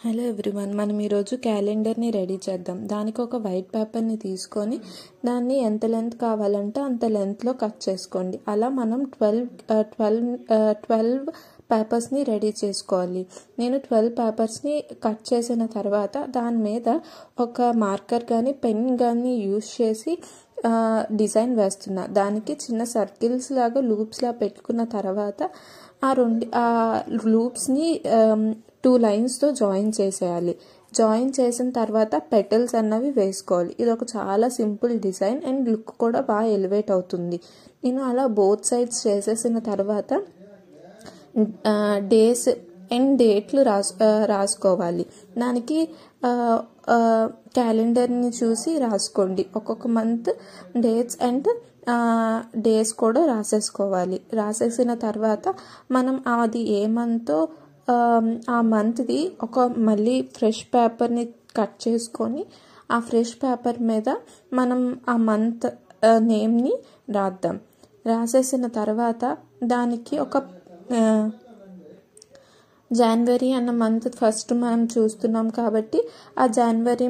Hello everyone, మనం ఈరోజు క్యాలెండర్ని ready చేద్దాం. దానికి ఒక వైట్ పేపర్ని తీసుకొని దాన్ని ఎంత లెంత్ కావాలంటే అంత లెంత్లో కట్ చేసుకోండి. అలా మనం 12 పేపర్స్ని రెడీ చేసుకోవాలి. నేను 12 పేపర్స్ని కట్ చేసిన తర్వాత దాని మీద ఒక మార్కర్ కానీ పెన్ కానీ యూజ్ చేసి డిజైన్ వేస్తున్నా. దానికి చిన్న సర్కిల్స్ లాగా లూప్స్లా పెట్టుకున్న తర్వాత ఆ లూప్స్ని 2 లైన్స్తో జాయిన్ చేసేయాలి. జాయిన్ చేసిన తర్వాత పెటల్స్ అన్నవి వేసుకోవాలి. ఇది ఒక చాలా సింపుల్ డిజైన్ అండ్ లుక్ కూడా బాగా ఎలివేట్ అవుతుంది. నేను అలా బోత్ సైడ్స్ చేసేసిన తర్వాత డేస్ అండ్ డేట్లు రాసుకోవాలి. దానికి క్యాలెండర్ని చూసి రాసుకోండి. ఒక్కొక్క మంత్ డేట్స్ అండ్ డేస్ కూడా రాసేసుకోవాలి. రాసేసిన తర్వాత మనం అది ఏ మంతో ఆ మంత్ది మళ్ళీ ఫ్రెష్ పేపర్ని కట్ చేసుకొని ఆ ఫ్రెష్ పేపర్ మీద మనం ఆ మంత్ నేమ్ని రాద్దాం. రాసేసిన తర్వాత దానికి ఒక జనవరి అన్న మంత్ ఫస్ట్ మనం చూస్తున్నాం కాబట్టి ఆ జనవరి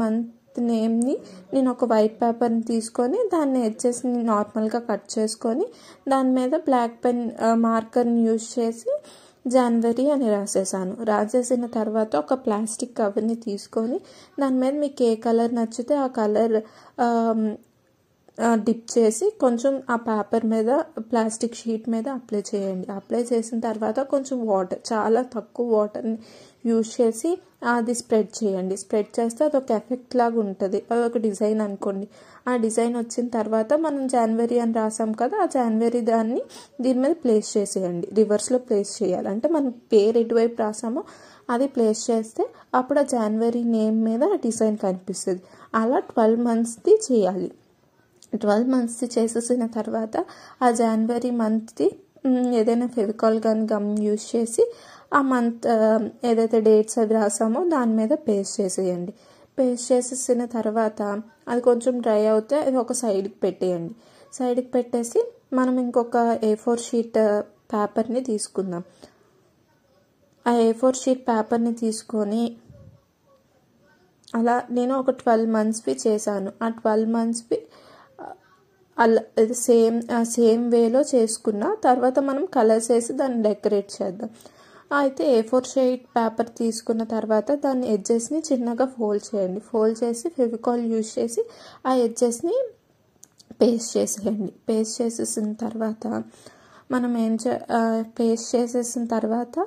మంత్ నేమ్ని నేను ఒక వైట్ పేపర్ని తీసుకొని దాన్ని ఎడ్జెస్ నార్మల్గా కట్ చేసుకొని దాని మీద బ్లాక్ పెన్ మార్కర్ని యూజ్ చేసి జనవరి అని రాసేసాను. రాసేసిన తర్వాత ఒక ప్లాస్టిక్ కవర్ని తీసుకొని దాని మీద మీకు ఏ కలర్ నచ్చితే ఆ కలర్ డిప్ చేసి కొంచెం ఆ పేపర్ మీద ప్లాస్టిక్ షీట్ మీద అప్లై చేయండి. అప్లై చేసిన తర్వాత కొంచెం వాటర్, చాలా తక్కువ వాటర్ని యూజ్ చేసి అది స్ప్రెడ్ చేయండి. స్ప్రెడ్ చేస్తే అదొక ఎఫెక్ట్ లాగా ఉంటుంది. అదొక డిజైన్ అనుకోండి. ఆ డిజైన్ వచ్చిన తర్వాత మనం జనవరి అని రాసాం కదా, ఆ జనవరి దాన్ని దీని మీద ప్లేస్ చేసేయండి. రివర్స్లో ప్లేస్ చేయాలి. అంటే మనం పేరు ఎటువైపు రాసామో అది ప్లేస్ చేస్తే అప్పుడు ఆ జనవరి నేమ్ మీద డిజైన్ కనిపిస్తుంది. అలా 12 మంత్స్ది చేయాలి. 12 మంత్స్ది చేసేసిన తర్వాత ఆ జనవరి మంత్ది ఏదైనా ఫెవికాల్ కానీ గమ్ యూజ్ చేసి ఆ మంత్ ఏదైతే డేట్స్ అవి రాసామో దాని మీద పేస్ట్ చేసేయండి. పేస్ట్ చేసేసిన తర్వాత అది కొంచెం డ్రై అవుతే అది ఒక సైడ్కి పెట్టేయండి. సైడ్కి పెట్టేసి మనం ఇంకొక A4 షీట్ పేపర్ని తీసుకుందాం. ఆ A4 షీట్ పేపర్ని తీసుకొని అలా నేను ఒక 12 మంత్స్వి చేశాను. ఆ 12 మంత్స్వి అలా సేమ్ వేలో చేసుకున్న తర్వాత మనం కలర్స్ వేసి దాన్ని డెకరేట్ చేద్దాం. అయితే A4 షీట్ పేపర్ తీసుకున్న తర్వాత దాని ఎడ్జెస్ని చిన్నగా ఫోల్డ్ చేయండి. ఫోల్డ్ చేసి ఫెవికాల్ యూజ్ చేసి ఆ ఎడ్జెస్ని పేస్ట్ చేసేయండి. పేస్ట్ చేసేసిన తర్వాత మనం పేస్ట్ చేసేసిన తర్వాత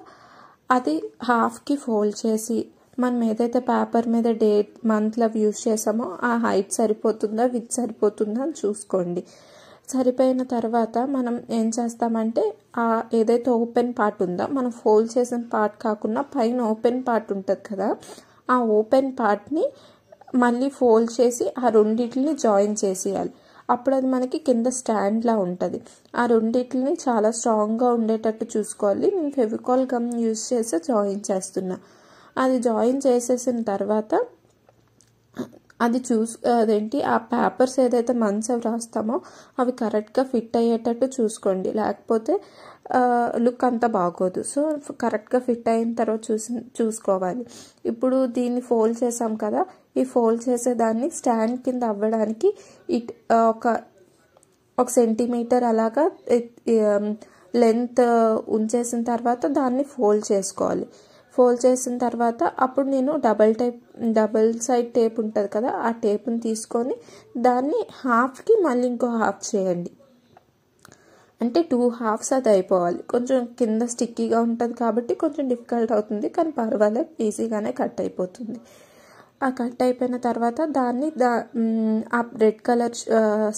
అది హాఫ్కి ఫోల్డ్ చేసి మనం ఏదైతే పేపర్ మీద డేట్ మంత్లో అవి యూజ్ చేసామో ఆ హైట్ సరిపోతుందా విత్ సరిపోతుందా అని చూసుకోండి. సరిపోయిన తర్వాత మనం ఏం చేస్తామంటే ఆ ఏదైతే ఓపెన్ పార్ట్ ఉందో మనం ఫోల్డ్ చేసిన పార్ట్ కాకుండా పైన ఓపెన్ పార్ట్ ఉంటుంది కదా, ఆ ఓపెన్ పార్ట్ని మళ్ళీ ఫోల్డ్ చేసి ఆ రెండింటిని జాయిన్ చేసేయాలి. అప్పుడు అది మనకి కింద స్టాండ్లా ఉంటుంది. ఆ రెండింటిని చాలా స్ట్రాంగ్గా ఉండేటట్టు చూసుకోవాలి. నేను ఫెవికాల్ గమ్ యూజ్ చేసి జాయిన్ చేస్తున్నా. అది జాయిన్ చేసేసిన తర్వాత అది అదేంటి ఆ పేపర్స్ ఏదైతే మంత్స్ అవి రాస్తామో అవి కరెక్ట్గా ఫిట్ అయ్యేటట్టు చూసుకోండి. లేకపోతే లుక్ అంతా బాగోదు. సో కరెక్ట్గా ఫిట్ అయిన తర్వాత చూసుకోవాలి. ఇప్పుడు దీన్ని ఫోల్డ్ చేసాం కదా, ఈ ఫోల్డ్ చేసేదాన్ని స్టాండ్ కింద అవ్వడానికి ఒక సెంటీమీటర్ అలాగా లెంత్ ఉంచేసిన తర్వాత దాన్ని ఫోల్డ్ చేసుకోవాలి. ఫోల్డ్ చేసిన తర్వాత అప్పుడు నేను డబల్ సైడ్ టేప్ ఉంటుంది కదా, ఆ టేప్ని తీసుకొని దాన్ని హాఫ్కి మళ్ళీ ఇంకో హాఫ్ చేయండి. అంటే 2 హాఫ్స్ అది అయిపోవాలి. కొంచెం కింద స్టిక్కీగా ఉంటుంది కాబట్టి కొంచెం డిఫికల్ట్ అవుతుంది, కానీ పర్వాలేదు, ఈజీగానే కట్ అయిపోతుంది. ఆ కట్ అయిపోయిన తర్వాత దాన్ని ఆ రెడ్ కలర్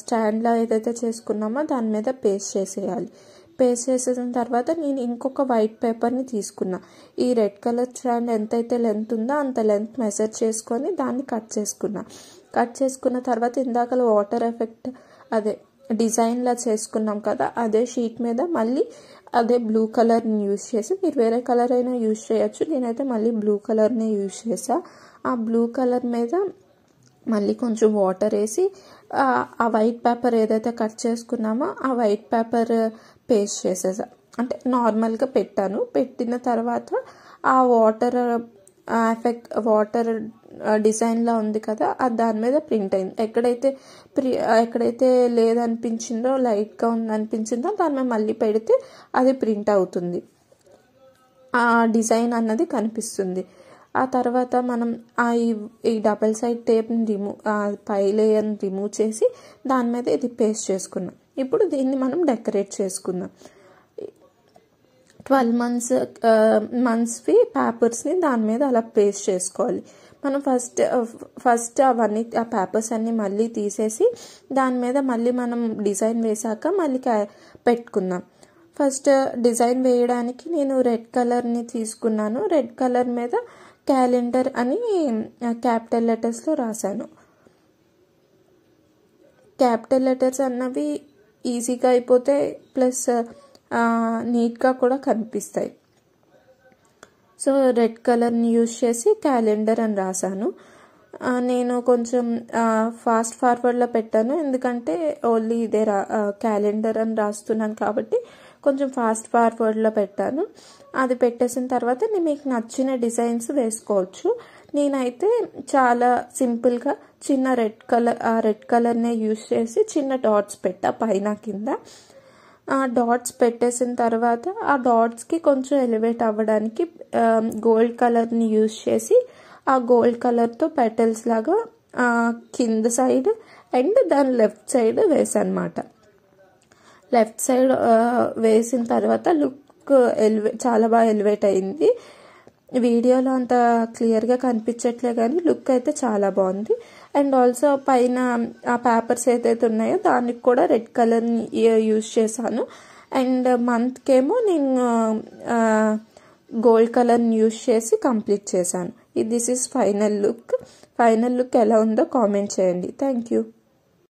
స్టాండ్లో ఏదైతే చేసుకున్నామో దాని మీద పేస్ట్ చేసేయాలి. పేస్ట్ చేసేసిన తర్వాత నేను ఇంకొక వైట్ పేపర్ని తీసుకున్నా. ఈ రెడ్ కలర్ స్టాండ్ ఎంతైతే లెంత్ ఉందో అంత లెంత్ మెజర్ చేసుకొని దాన్ని కట్ చేసుకున్నా. కట్ చేసుకున్న తర్వాత ఇందాక వాటర్ ఎఫెక్ట్ అదే డిజైన్లా చేసుకున్నాం కదా, అదే షీట్ మీద మళ్ళీ అదే బ్లూ కలర్ని యూజ్ చేసి, మీరు వేరే కలర్ అయినా యూజ్ చేయొచ్చు, నేనైతే మళ్ళీ బ్లూ కలర్ని యూజ్ చేసా. ఆ బ్లూ కలర్ మీద మళ్ళీ కొంచెం వాటర్ వేసి ఆ వైట్ పేపర్ ఏదైతే కట్ చేసుకున్నామో ఆ వైట్ పేపర్ పేస్ట్ చేసేసా. అంటే నార్మల్గా పెట్టాను. పెట్టిన తర్వాత ఆ వాటర్ ఎఫెక్ట్ వాటర్ డిజైన్లా ఉంది కదా, అది దాని మీద ప్రింట్ అయింది. ఎక్కడైతే లేదనిపించిందో, లైట్గా ఉందనిపించిందో దాని మీద మళ్ళీ పెడితే అది ప్రింట్ అవుతుంది, ఆ డిజైన్ అన్నది కనిపిస్తుంది. ఆ తర్వాత మనం ఈ డబల్ సైడ్ టేప్ని పై లేయర్ని రిమూవ్ చేసి దాని మీద ఇది పేస్ట్ చేసుకున్నాం. ఇప్పుడు దీన్ని మనం డెకరేట్ చేసుకుందాం. 12 మంత్స్వి పేపర్స్ని దాని మీద అలా పేస్ట్ చేసుకోవాలి. మనం ఫస్ట్ అవన్నీ ఆ పేపర్స్ అన్నీ మళ్ళీ తీసేసి దాని మీద మళ్ళీ మనం డిజైన్ వేసాక మళ్ళీ పెట్టుకుందాం. ఫస్ట్ డిజైన్ వేయడానికి నేను రెడ్ కలర్ని తీసుకున్నాను. రెడ్ కలర్ మీద క్యాలెండర్ అని క్యాపిటల్ లెటర్స్లో రాశాను. క్యాపిటల్ లెటర్స్ అన్నవి ఈజీగా అయిపోతాయి, ప్లస్ నీట్గా కూడా కనిపిస్తాయి. సో రెడ్ కలర్ని యూజ్ చేసి క్యాలెండర్ అని రాశాను. నేను కొంచెం ఫాస్ట్ ఫార్వర్డ్లో పెట్టాను, ఎందుకంటే ఓన్లీ ఇదే క్యాలెండర్ అని రాస్తున్నాను కాబట్టి కొంచెం ఫాస్ట్ ఫార్వర్డ్లో పెట్టాను. అది పెట్టేసిన తర్వాత మీకు నచ్చిన డిజైన్స్ వేసుకోవచ్చు. నేనైతే చాలా సింపుల్గా చిన్న రెడ్ కలర్నే యూజ్ చేసి చిన్న డాట్స్ పెట్టా పైన కింద. ఆ డాట్స్ పెట్టేసిన తర్వాత ఆ డాట్స్కి కొంచెం ఎలివేట్ అవ్వడానికి గోల్డ్ కలర్ని యూజ్ చేసి ఆ గోల్డ్ కలర్తో పెటల్స్ లాగా కింద సైడ్ అండ్ దాని లెఫ్ట్ సైడ్ వేసానమాట. లెఫ్ట్ సైడ్ వేసిన తర్వాత లుక్ చాలా బాగా ఎలివేట్ అయింది. వీడియోలో అంత క్లియర్గా కనిపించట్లే కానీ లుక్ అయితే చాలా బాగుంది. అండ్ ఆల్సో పైన ఆ పేపర్స్ ఏదైతే ఉన్నాయో దానికి కూడా రెడ్ కలర్ని యూజ్ చేశాను. అండ్ మంత్కేమో నేను గోల్డ్ కలర్ని యూజ్ చేసి కంప్లీట్ చేశాను. దిస్ ఈజ్ ఫైనల్ లుక్ ఎలా ఉందో కామెంట్ చేయండి. Thank you.